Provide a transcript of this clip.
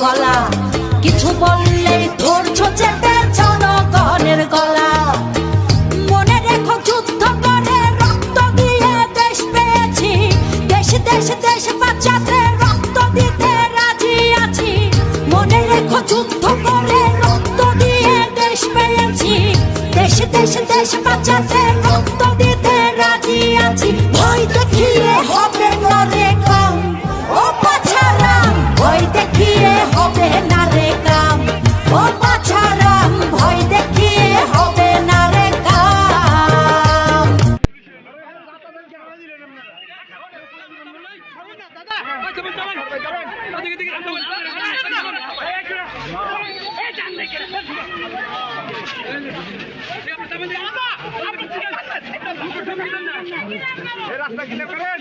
গলা, কিছু বললেই ধরছো চেপে জনগণের গলা। মনে রেখো যুদ্ধ করে রক্ত দিয়ে দেশ পেয়েছি, দেশ দেশ দেশ বাঁচাতে রক্ত দিতে রাজি আছি। মনে রেখো যুদ্ধ করে রক্ত দিয়ে দেশ পেয়েছি, দেশ দেশ দেশ বাঁচাতে রক্ত দিতে রাজি আছি। ভয় দেখিয়ে হবে না রে কাম, ও বাছারাম, ভয় দেখিয়ে হবে না রে কাম, ও বাছারাম, ভয় দেখিয়ে হবে না রে কাম। রাস্তা কিনে করেন।